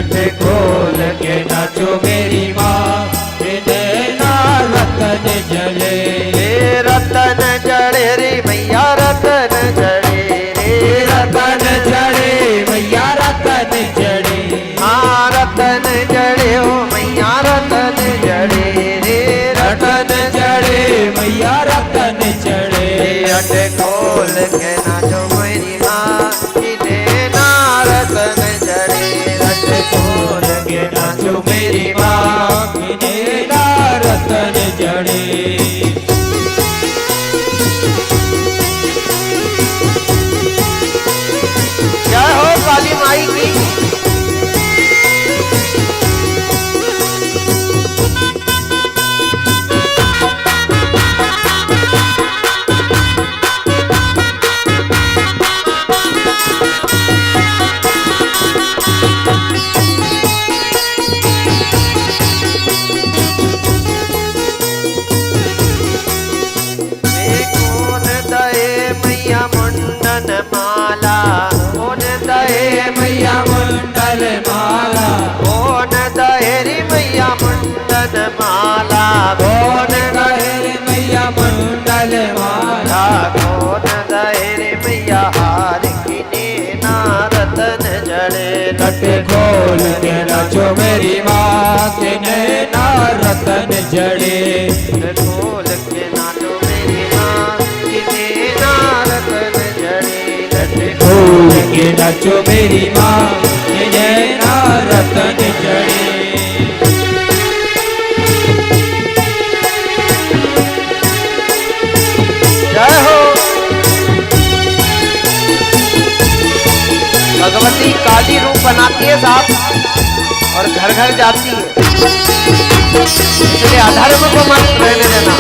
लट खोल के नाचो मेरी माँ, नैना रतन जड़े, रतन जड़े रे मैया रतन जड़े रे, रतन जड़े मैया रतन जड़े, हाँ रतन जड़े हो मैया रतन जड़े रे, रतन जड़े मैया रतन जड़े। लट खोल के नाचो मेरी माँ, नैना रतन जड़े, लट खोल के नाचो मेरी माँ, नैना रतन जड़े। जय हो काली माई की। मैया मुंडन माला, कौन दहे मैया मुंडन माला, कौन दहेरी मैया मुंडन माला, कौन दहेरी मैया मुंडन माला, कौन दहेरी मैया हार की नैना रतन जड़े, लट खोल के नाचो मेरी माँ के नैना रतन जड़े, खोल के नाचो मेरी माँ की नैना रतन जड़े, लट खोल के नाचो मेरी माँ के नैना रतन जड़े। जय हो। भगवती काली रूप बनाती है साहब और घर घर जाती है, इसलिए अधर्म को मत रहने देना।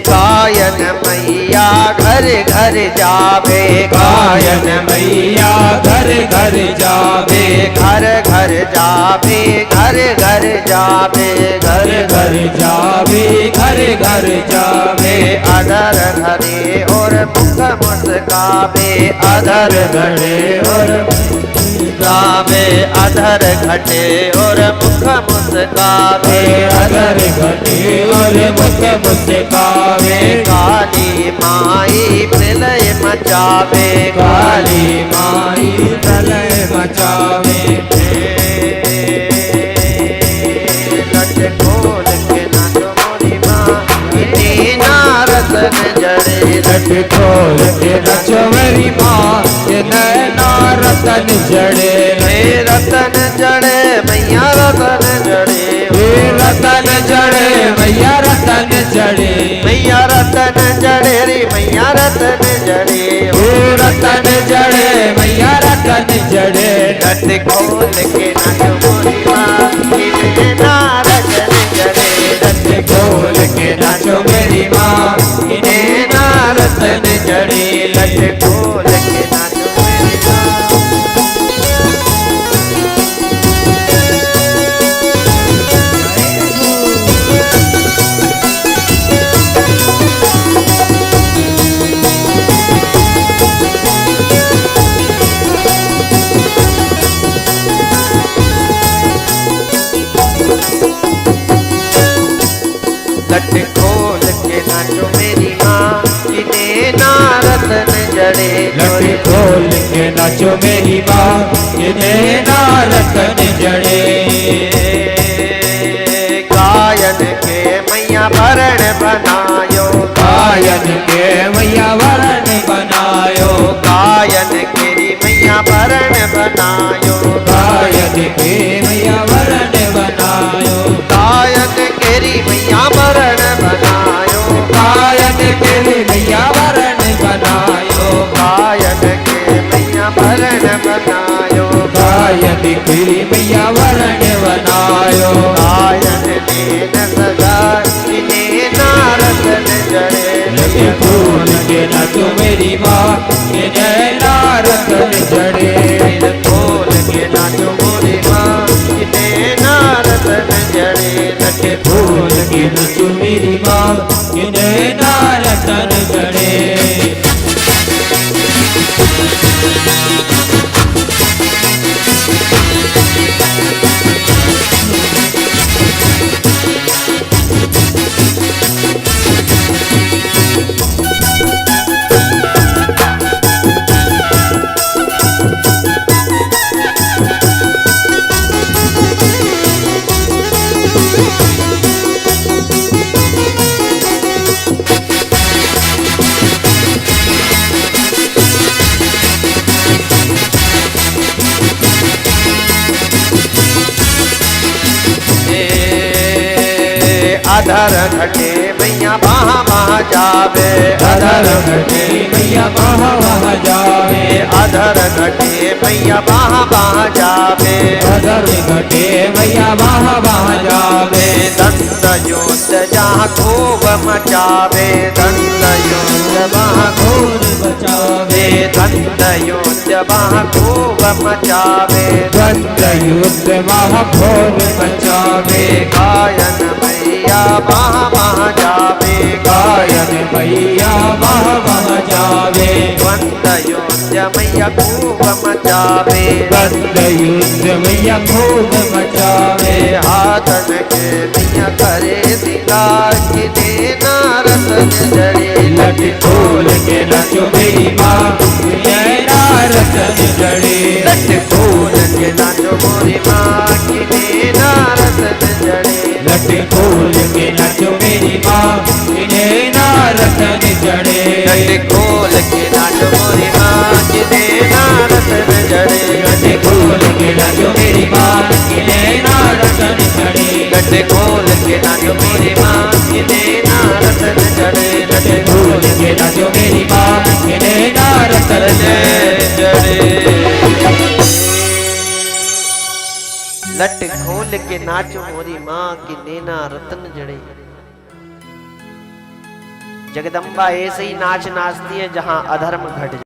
गायन मैया घर घर जावे, गायन मैया घर घर जावे, घर घर जावे, घर घर जावे, घर घर जावे, घर घर जावे, अधर घरे और मुख मुस्कावे, अधर घड़े और गावे, अधर घटे और मुख मुस्कावे, अधर घटे और मुख मुस्कावे, काली माई प्रलय मचावे, काली माई प्रलय मचावे, लट खोल के नाचो मोरी माँ नैना रतन जड़े, लट खोल के नाचो मेरी माँ के नैना रतन जड़े, रतन जड़े मैया रतन जड़े, रतन जड़े मैया रतन जड़े, मैया रतन जड़े रे मैया रतन जड़े, रतन जड़े मैया रतन जड़े, लट खोल के नाचो मोरी माँ नैना रतन जड़े, लट खोल के नाचो मेरी माँ नैना रतन जड़े, लट खोल के नाचो मेरी माँ। लट खोल के नाचो मेरी माँ की नैना रतन जड़े, लट खोल के नाचो मेरी माँ ये नैना रतन जड़े, गायन के मैया भरण बनायो, गायन के मैया वरण बनायो, गायन केरी मैया भरण बनायो, गायन के मैया वरण बनायो, गायन केरी मैया भरण बनायो, गायन के मैया वरण बनायो, गायन के मैया भरण बनायो गायन तेरी मैया वरण बनायो गायन दीन सजाए नारद ने जड़े लगे फूल के नाचो मेरी माँ ये नैना रतन जड़े फूल के नाचो मोरी माँ नारद ने जड़े लगे फूल के नाचो मेरी माँ ये नैना रतन जड़े अधर घटे मैया बाह जावे अधर घटे मैया बाह जावे अधर घटे मैया बाह जावे अधर घटे मैया बाह जावे दंत युद्ध जहाँ खूब मचावे दंत युद्ध वहाँ घोर बचावे दंत युद्ध वहाँ खूब मचावे द्वंद युद्ध महाघोर बचावे गायन मैया बाह जावे गायन मैया बाह जावे द्वंद युद्ध मैया खूब मचावे द्वंद युद्ध मैया खूब मचावे हाथन के मैया करे सिंगार के देना रतन जड़े लट खोल के नाचो मेरी माँ नैना रतन जड़े लट खोल के नाचो मोरी माँ की देना रतन जड़े लट खोल के नाचो मेरी माँ नैना रतन जड़े लट खोल के नाचो मोरी माँ की देना रतन जड़े लट खोल के नाचो मेरी माँ नैना रतन जड़े लट खोल के नाचो मोरी माँ की देना रतन जड़े लट खोल के नाचो मेरी माँ नैना रतन जड़े लट खोल के नाचो मोरी माँ की नैना रतन जड़े। जगदम्बा ऐसे ही नाच नाचती है जहां अधर्म घट